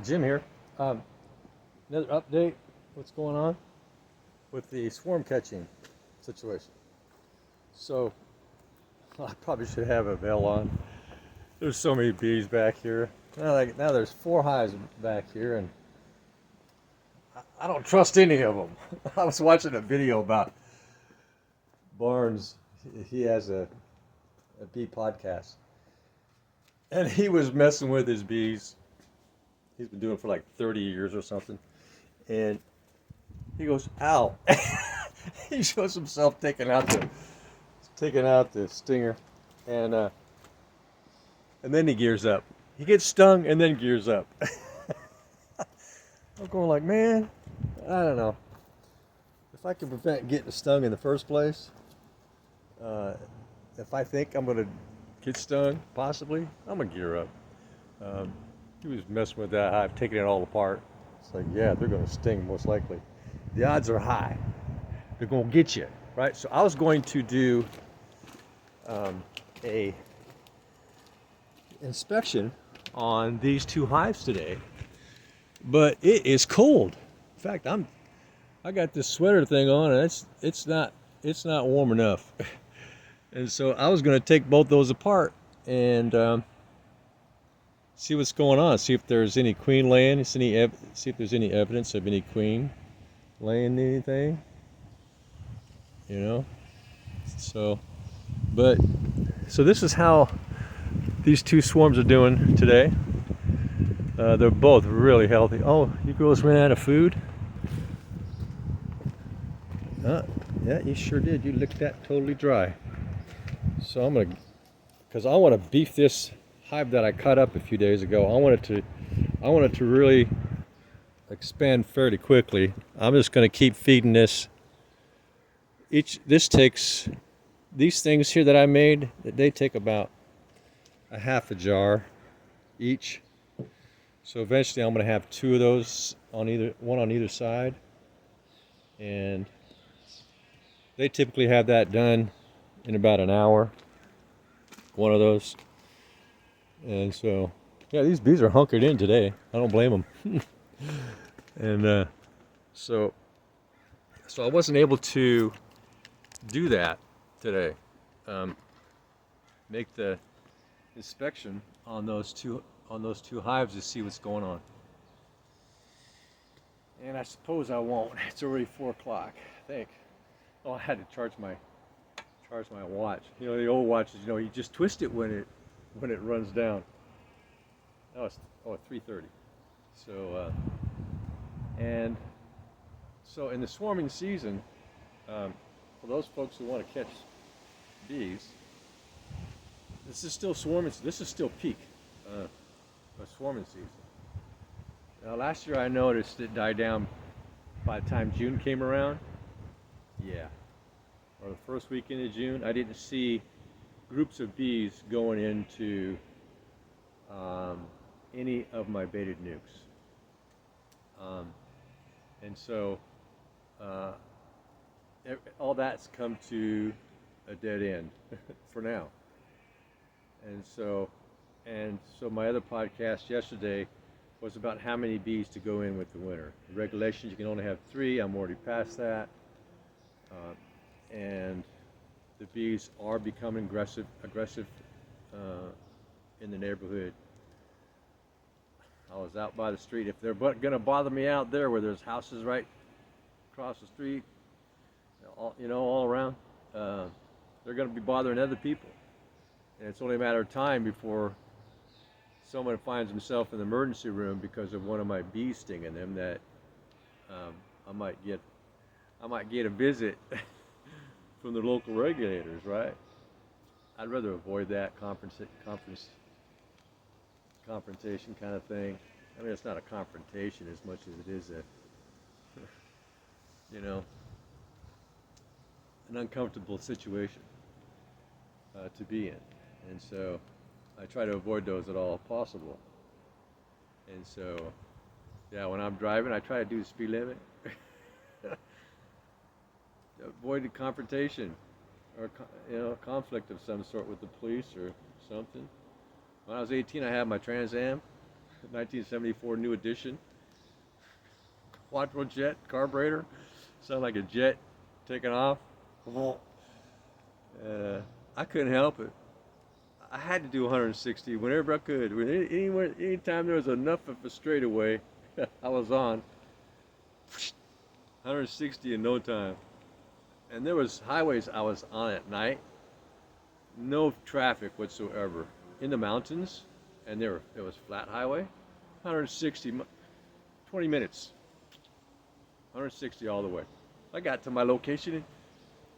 Jim here. Um, Another update. What's going on with the swarm catching situation? So I probably should have a veil on. There's so many bees back here. Now there's four hives back here, and I don't trust any of them. I was watching a video about Barnes. He has a bee podcast, and he was messing with his bees. He's been doing it for like 30 years or something, and he goes, "Ow!" He shows himself taking out the stinger, and uh, and then he gears up. He gets stung and then gears up. I'm going like, man, I don't know. If I can prevent getting stung in the first place, uh, if I think I'm gonna get stung, possibly, I'm gonna gear up. Um, he was messing with that hive, taking it all apart. It's like, yeah, they're gonna sting most likely. The odds are high. They're gonna get you, right? So I was going to do a inspection on these two hives today, but it is cold. In fact, I got this sweater thing on, and it's not warm enough. And so I was going to take both those apart and see what's going on, see if there's any queen laying, see if there's any evidence of any queen laying anything, you know. So, but so this is how these two swarms are doing today. They're both really healthy. Oh, you girls ran out of food? Yeah, you sure did. You licked that totally dry. So because I want to beef this hive that I cut up a few days ago. I want it to really expand fairly quickly. I'm just going to keep feeding this. This takes, these things here that I made, they take about a half a jar each. So eventually I'm going to have two of those one on either side. And they typically have that done in about an hour, one of those. And so, yeah, these bees are hunkered in today. I don't blame them. And so, so I wasn't able to do that today. Um, Make the inspection on those two hives to see what's going on. And I suppose I won't. It's already 4 o'clock, I think. Oh, I had to charge my watch. You know, the old watches. You know, you just twist it when it runs down. Oh, it's 3:30. So and so in the swarming season, for those folks who want to catch bees, this is still swarming. This is still peak swarming season. Now, last year I noticed it died down by the time June came around. Yeah, or the first weekend of June, I didn't see groups of bees going into any of my baited nukes. And so uh, all that's come to a dead end for now. And so my other podcast yesterday was about how many bees to go in with the winter. The regulations, you can only have 3. I'm already past that. And the bees are becoming aggressive in the neighborhood. I was out by the street. If they're going to bother me out there where there's houses right across the street, all around, they're going to be bothering other people. And it's only a matter of time before someone finds himself in the emergency room because of one of my bees stinging them. That um, I might get a visit from the local regulators, right? I'd rather avoid that confrontation kind of thing. I mean, it's not a confrontation as much as it is you know, an uncomfortable situation to be in. And so I try to avoid those at all possible. And so, yeah, when I'm driving, I try to do the speed limit. Avoid the confrontation or conflict of some sort with the police or something. When I was 18, I had my Trans Am. 1974 new edition, quadrojet carburetor, sound like a jet taking off. I couldn't help it. I had to do 160 whenever I could. Anywhere, anytime there was enough of a straightaway, I was on 160 in no time. And there was highways I was on at night, no traffic whatsoever in the mountains, and there was flat highway, 160, 20 minutes, 160 all the way. I got to my location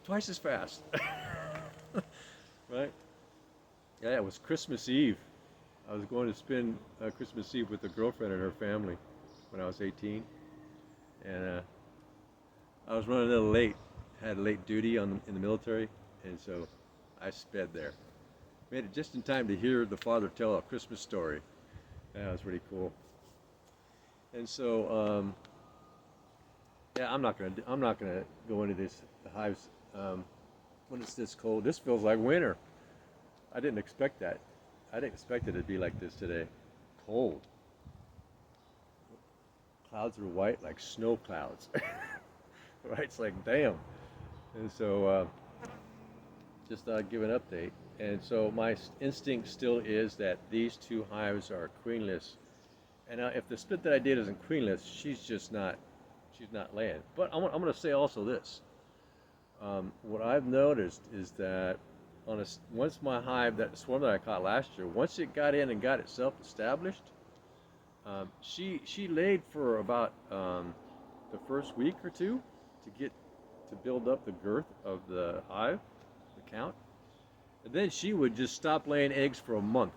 twice as fast, right? Yeah, it was Christmas Eve. I was going to spend Christmas Eve with a girlfriend and her family when I was 18, and I was running a little late. Had late duty in the military, and so I sped there. Made it just in time to hear the father tell a Christmas story. That was pretty cool. And so, yeah, I'm not gonna go into the hives when it's this cold. This feels like winter. I didn't expect that. I didn't expect it to be like this today. Cold. Clouds are white like snow clouds. Right? It's like, damn. And so, just thought I'd give an update. And so my instinct still is that these two hives are queenless. And if the split that I did isn't queenless, she's not laying. But I'm going to say also this. What I've noticed is that once my hive, that swarm that I caught last year, once it got in and got itself established, she laid for about the first week or two to build up the girth of the hive, the count. And then she would just stop laying eggs for a month.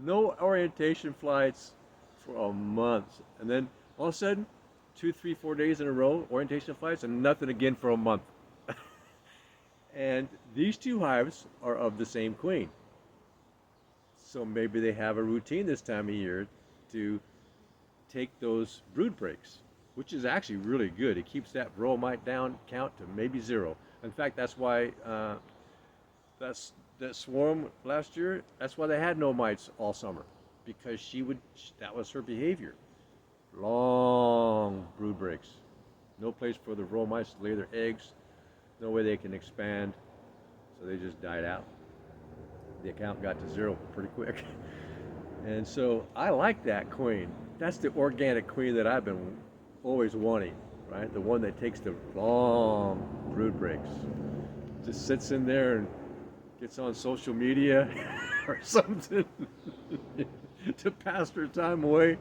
No orientation flights for a month. And then all of a sudden, 2, 3, 4 days in a row, orientation flights, and nothing again for a month. And these two hives are of the same queen. So maybe they have a routine this time of year to take those brood breaks, which is actually really good. It keeps that varroa mite count to maybe 0. In fact, that's why that swarm last year, that's why they had no mites all summer, because that was her behavior. Long brood breaks. No place for the varroa mites to lay their eggs. No way they can expand. So they just died out. The count got to 0 pretty quick. And so I like that queen. That's the organic queen that I've been always wanting, right? The one that takes the long brood breaks. Just sits in there and gets on social media or something to pass her time away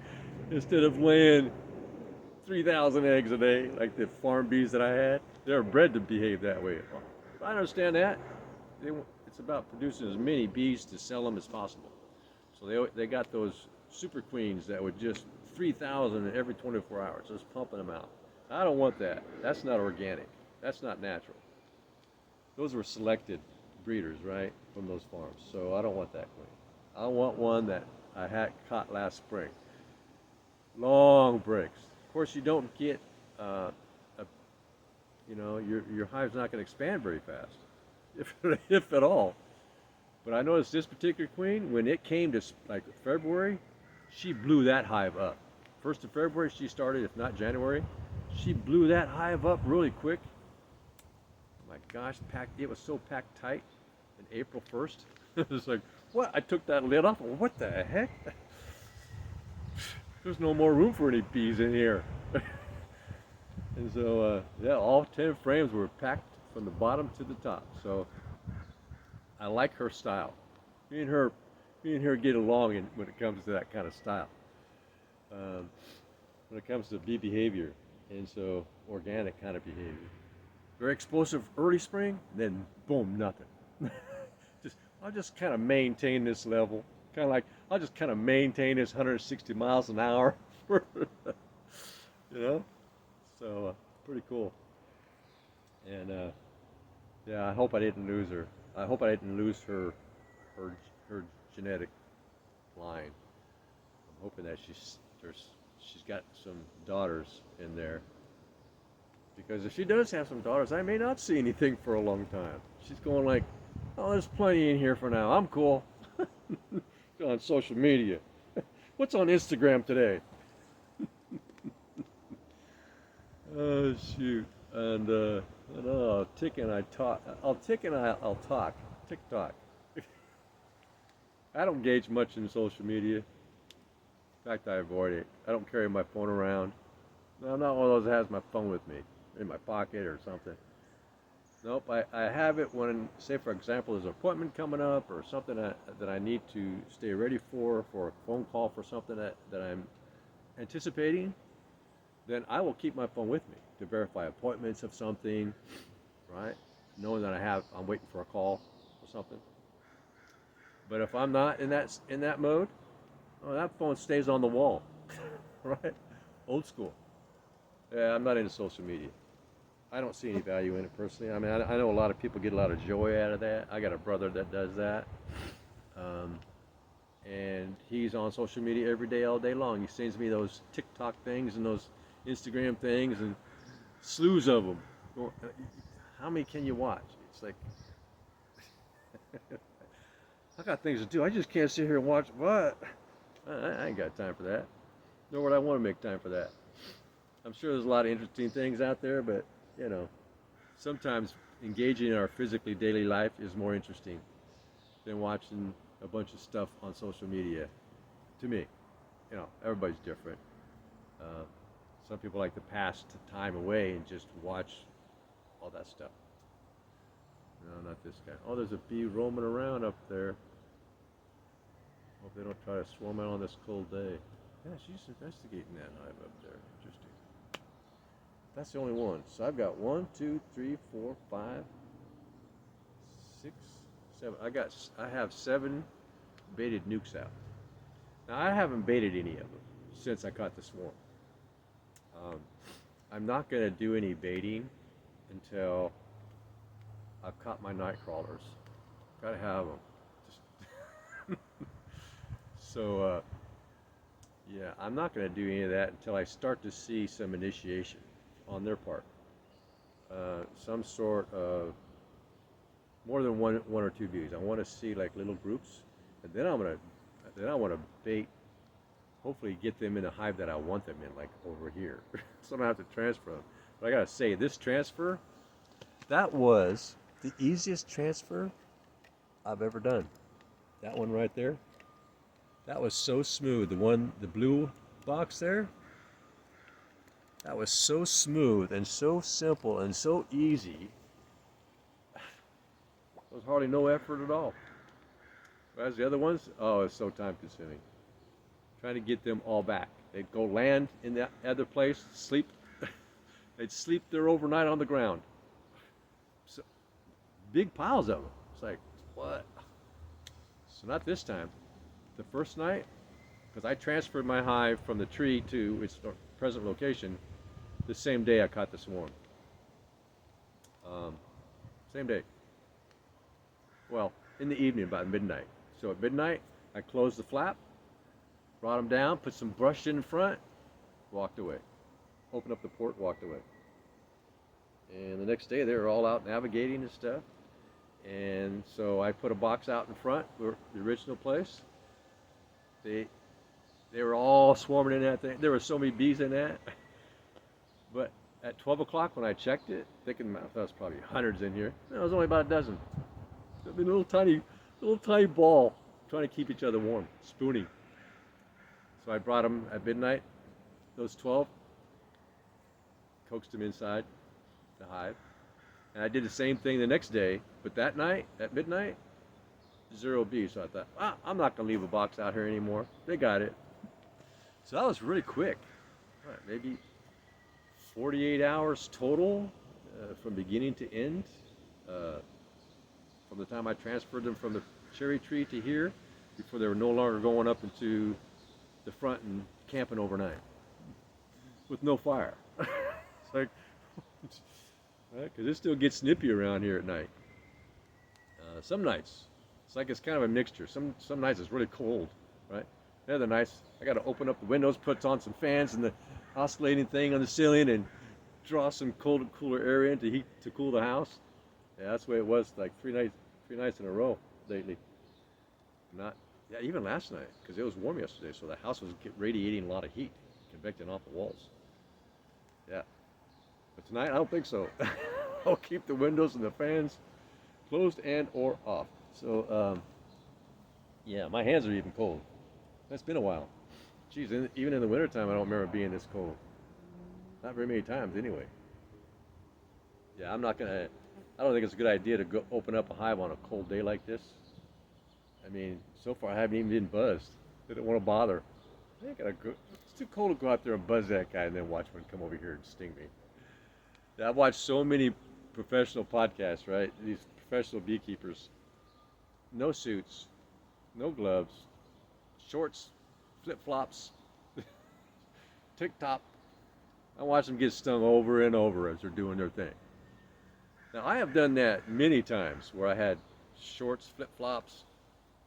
instead of laying 3,000 eggs a day like the farm bees that I had. They're bred to behave that way. I understand that. It's about producing as many bees to sell them as possible. So they got those super queens that would just 3,000 every 24 hours, just pumping them out. I don't want that. That's not organic. That's not natural. Those were selected breeders, right, from those farms. So I don't want that queen. I want one that I had caught last spring. Long breaks. Of course, you don't get, your hive's not going to expand very fast, if at all. But I noticed this particular queen, when it came to like February, she blew that hive up. 1st of February she started, if not January. She blew that hive up really quick. My gosh, it was so packed tight in April 1st. It was like, what? I took that lid off. What the heck? There's no more room for any bees in here. And so, yeah, all 10 frames were packed from the bottom to the top. So I like her style. Me and her get along when it comes to that kind of style. When it comes to bee behavior, and so organic kind of behavior. Very explosive early spring, then boom, nothing. I'll just kind of maintain this level. Kind of like, I'll just kind of maintain this 160 miles an hour. So pretty cool. And yeah, I hope I didn't lose her. I hope I didn't lose her genetic line. I'm hoping that she's got some daughters in there. Because if she does have some daughters, I may not see anything for a long time. She's going like, oh, there's plenty in here for now. I'm cool. On social media. What's on Instagram today? Oh shoot! And no, tick and I talk. I'll tick and I'll talk. TikTok. I don't engage much in social media. In fact, I avoid it. I don't carry my phone around. No, I'm not one of those that has my phone with me in my pocket or something. Nope, I have it when, say for example, there's an appointment coming up or something that I need to stay ready for a phone call for something that I'm anticipating, then I will keep my phone with me to verify appointments of something, right? Knowing that I'm waiting for a call or something. But if I'm not in that mode, oh, that phone stays on the wall, right? Old school. Yeah, I'm not into social media. I don't see any value in it personally. I mean, I know a lot of people get a lot of joy out of that. I got a brother that does that, and he's on social media every day, all day long. He sends me those TikTok things and those Instagram things and slews of them. How many can you watch? It's like I got things to do. I just can't sit here and watch what. I ain't got time for that. Nor would I want to make time for that. I'm sure there's a lot of interesting things out there, but you know, sometimes engaging in our physically daily life is more interesting than watching a bunch of stuff on social media. To me, you know, everybody's different. Uh, some people like to pass time away and just watch all that stuff. No, not this guy. Oh, there's a bee roaming around up there. Hope they don't try to swarm out on this cold day. Yeah, she's investigating that hive up there. Interesting. That's the only one. So I've got 1, 2, 3, 4, 5, 6, 7. I have 7 baited nukes out. Now I haven't baited any of them since I caught the swarm. Um, I'm not going to do any baiting until I've caught my night crawlers. Got to have them. Just so yeah, I'm not going to do any of that until I start to see some initiation on their part. Some sort of more than one or two bees. I want to see like little groups, and then I want to bait. Hopefully, get them in a hive that I want them in, like over here. So I don't have to transfer them. But I gotta say, this transfer, that was the easiest transfer I've ever done. That one right there, that was so smooth. The blue box there, that was so smooth and so simple and so easy. There was hardly no effort at all. Whereas the other ones, oh, it's so time consuming. Trying to get them all back. They'd go land in that other place, sleep. They'd sleep there overnight on the ground. So, big piles of them. It's like, what? So not this time. The first night, because I transferred my hive from the tree to its present location the same day I caught the swarm. Same day. Well, in the evening, about midnight. So at midnight, I closed the flap, brought them down, put some brush in front, walked away. Opened up the port, walked away. And the next day, they were all out navigating and stuff. And so I put a box out in front, the original place. They were all swarming in that thing. There were so many bees in that. But at 12 o'clock when I checked it, thinking there was probably hundreds in here, there was only about a dozen. A little tiny ball trying to keep each other warm, spooning. So I brought them at midnight, those 12, coaxed them inside the hive. And I did the same thing the next day, but that night, at midnight, 0 bees. So I thought, I'm not going to leave a box out here anymore. They got it. So that was really quick. All right, maybe 48 hours total from beginning to end. From the time I transferred them from the cherry tree to here, before they were no longer going up into the front and camping overnight with no fire. It's like, because it still gets snippy around here at night. Some nights, it's like it's kind of a mixture. Some nights it's really cold, right? The other nights, I got to open up the windows, put on some fans and the oscillating thing on the ceiling, and draw some cooler air in to cool the house. Yeah, that's the way it was like three nights in a row lately. Yeah, even last night, because it was warm yesterday, so the house was radiating a lot of heat, convecting off the walls. Yeah, but tonight I don't think so. I'll keep the windows and the fans closed and or off. So, yeah, my hands are even cold. It's been a while. Geez, even in the wintertime, I don't remember being this cold. Not very many times, anyway. Yeah, I'm not gonna. I don't think it's a good idea to go open up a hive on a cold day like this. I mean, so far I haven't even been buzzed. They don't want to bother. I ain't gotta go. It's too cold to go out there and buzz that guy and then watch one come over here and sting me. Yeah, I've watched so many professional podcasts, right? These professional beekeepers, no suits, no gloves, shorts, flip flops, tick top. I watch them get stung over and over as they're doing their thing. Now I have done that many times where I had shorts, flip flops,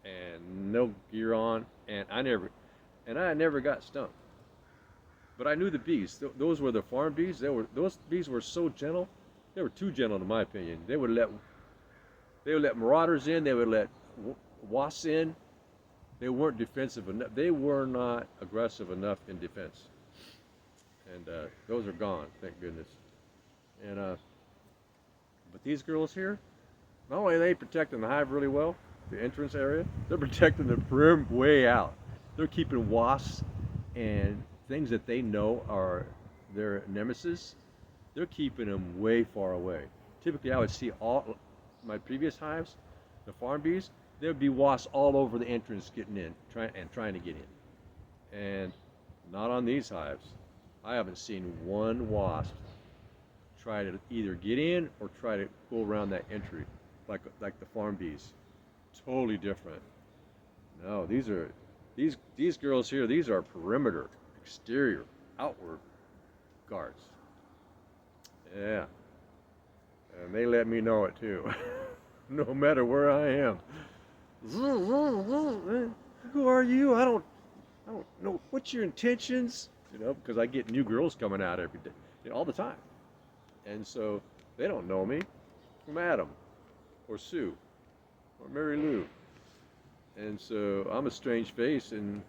and no gear on, and I never got stung. But I knew the bees. Those were the farm bees. Those bees were so gentle. They were too gentle, in my opinion. They would let marauders in. They would let wasps in. They weren't defensive enough. They were not aggressive enough in defense. And those are gone, thank goodness. And but these girls here, not only are they protecting the hive really well, the entrance area, they're protecting the perimeter way out. They're keeping wasps and things that they know are their nemesis. They're keeping them way far away. Typically, I would see all my previous hives, the farm bees, there would be wasps all over the entrance getting in, trying to get in. And not on these hives. I haven't seen one wasp try to either get in or try to go around that entry, like the farm bees. Totally different. No, these girls here. These are perimeter, exterior, outward guards. Yeah, and they let me know it too. No matter where I am. Who are you? I don't know. What's your intentions? You know, because I get new girls coming out every day, all the time, and so they don't know me from Adam, or Sue, or Mary Lou, and so I'm a strange face, and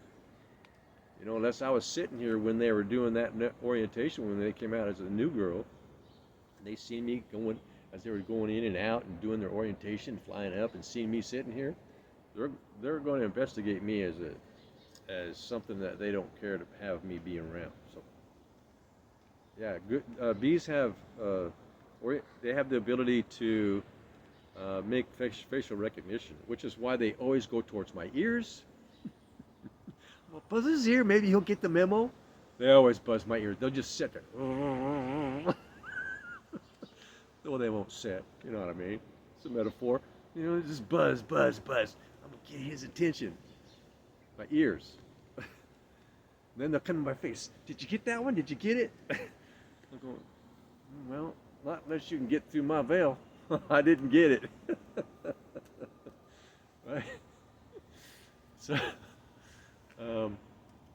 unless I was sitting here when they were doing that orientation when they came out as a new girl, and they seen me going as they were going in and out and doing their orientation, flying up, and seeing me sitting here, they're going to investigate me as something that they don't care to have me be around. So, yeah, good. Bees have they have the ability to make facial recognition, which is why they always go towards my ears. Well, buzz his ear, maybe he'll get the memo. They always buzz my ears. They'll just sit there. Well, they won't sit. You know what I mean? It's a metaphor. Just buzz, buzz, buzz. I'm gonna get his attention. My ears. Then they'll come to my face. Did you get that one? Did you get it? I'm going, well, not unless you can get through my veil. I didn't get it. Right? So,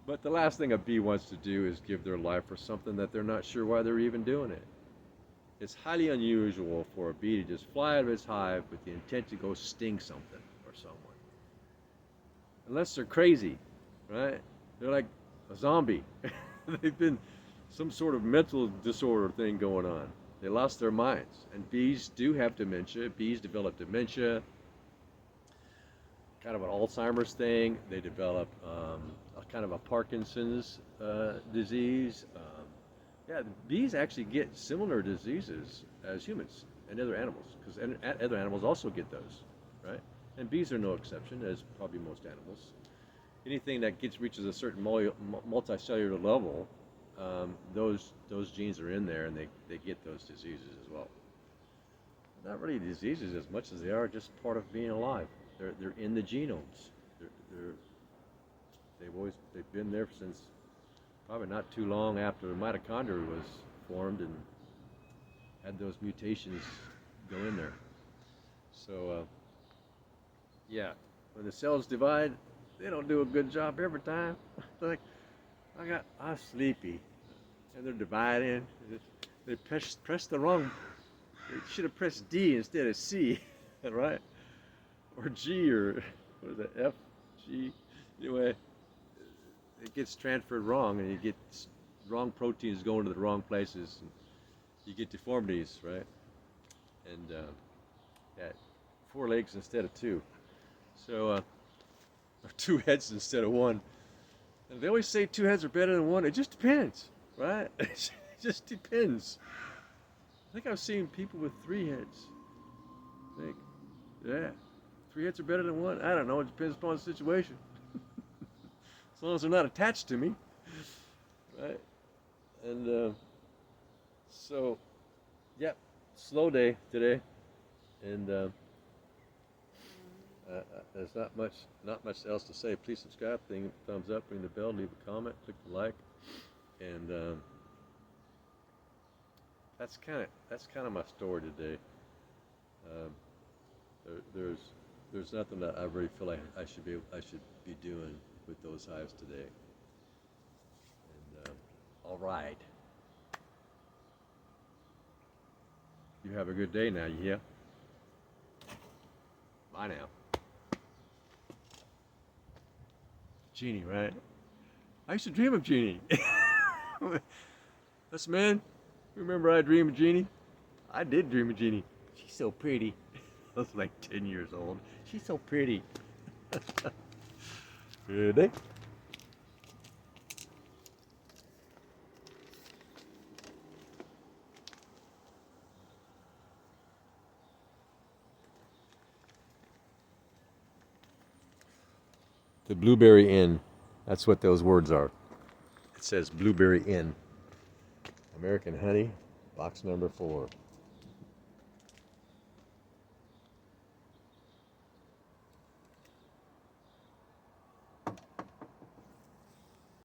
but the last thing a bee wants to do is give their life for something that they're not sure why they're even doing it. It's highly unusual for a bee to just fly out of its hive with the intent to go sting something or someone. Unless they're crazy, right? They're like a zombie. They've been some sort of mental disorder thing going on. They lost their minds. And bees do have dementia. Bees develop dementia, kind of an Alzheimer's thing. They develop a kind of a Parkinson's disease. Yeah, the bees actually get similar diseases as humans and other animals, because other animals also get those, right? And bees are no exception, as probably most animals. Anything that reaches a certain multicellular level, those genes are in there, and they get those diseases as well. Not really diseases as much as they are just part of being alive. They're in the genomes. They've been there since probably not too long after the mitochondria was formed and had those mutations go in there. So yeah, when the cells divide, they don't do a good job every time. Like, I'm sleepy, and they're dividing. They pressed the wrong. They should have pressed D instead of C, right? Or G, or what is that? F, Gee. Anyway, it gets transferred wrong, and you get wrong proteins going to the wrong places, and you get deformities, right? And yeah, 4 legs instead of two. So, or 2 heads instead of one. And they always say 2 heads are better than one. It just depends, right? It just depends. I think I've seen people with 3 heads. I think, yeah, 3 heads are better than one. I don't know. It depends upon the situation. As long as they're not attached to me, right? And so, yep, slow day today, and there's not much else to say. Please subscribe, thumbs up, ring the bell, leave a comment, click the like, and that's kind of my story today. Um, there's nothing that I really feel like I should be doing with those hives today. And all right, you have a good day now. You hear? Bye now. Jeannie, right? I used to dream of Jeannie. Listen, man, remember I dreamed of Jeannie? I did dream of Jeannie. She's so pretty. I was like 10 years old. She's so pretty. Good day. The Blueberry Inn. That's what those words are. It says Blueberry Inn. American Honey, box number 4.